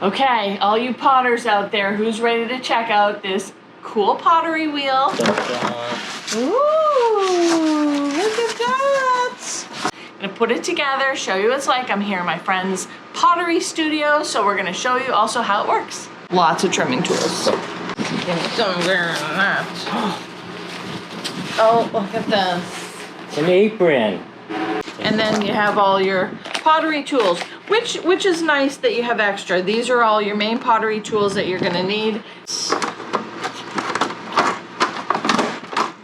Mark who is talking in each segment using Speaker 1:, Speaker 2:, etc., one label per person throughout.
Speaker 1: Okay, all you potters out there, who's ready to check out this cool pottery wheel? Ooh, look at that! I'm gonna put it together, show you what it's like. I'm here in my friend's pottery studio, so we're gonna show you also how it works. Lots of trimming tools. Oh, look at this.
Speaker 2: It's an apron.
Speaker 1: And then you have all your pottery tools, which is nice that you have extra. These are all your main pottery tools that you're gonna need.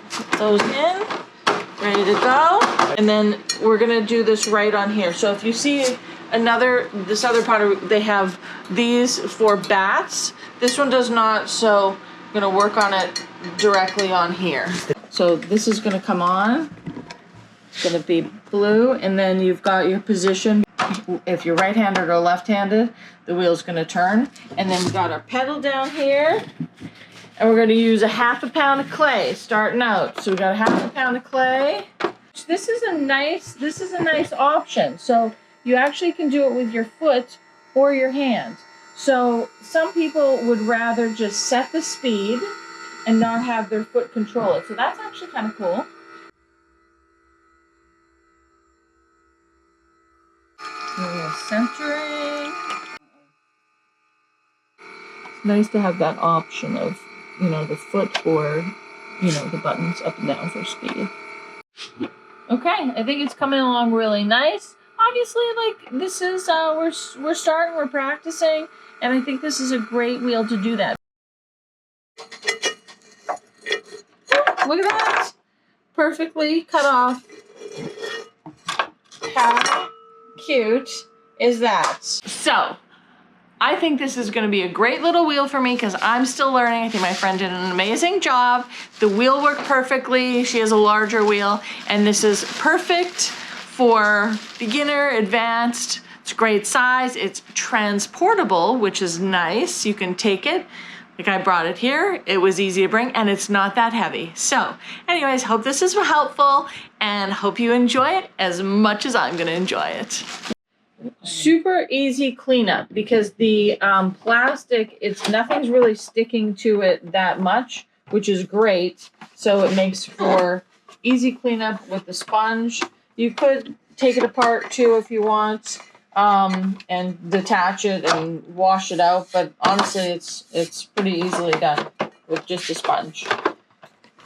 Speaker 1: Put those in, ready to go. And then we're gonna do this right on here. So if you see this other pottery, they have these for bats. This one does not, so I'm gonna work on it directly on here. So this is gonna come on. It's gonna be blue, and then you've got your position. If you're right-handed or left-handed, the wheel's gonna turn. And then we've got our pedal down here, and we're gonna use a ½ pound of clay starting out. So we got a ½ pound of clay. This is a nice option. So you actually can do it with your foot or your hand. So some people would rather just set the speed and not have their foot control it. So that's actually kind of cool. A little centering. It's nice to have that option of, the foot or, the buttons up and down for speed. Okay, I think it's coming along really nice. Obviously, this is, we're starting, we're practicing, and I think this is a great wheel to do that. Look at that! Perfectly cut off. How cute is that? So, I think this is gonna be a great little wheel for me because I'm still learning. I think my friend did an amazing job. The wheel worked perfectly. She has a larger wheel, and this is perfect for beginner, advanced. It's a great size. It's transportable, which is nice. You can take it. Like I brought it here, it was easy to bring, and it's not that heavy. So anyways, hope this is helpful, and hope you enjoy it as much as I'm gonna enjoy it. Super easy cleanup because the plastic, nothing's really sticking to it that much, which is great. So it makes for easy cleanup with the sponge. You could take it apart too if you want. And detach it and wash it out, but honestly it's pretty easily done with just a sponge.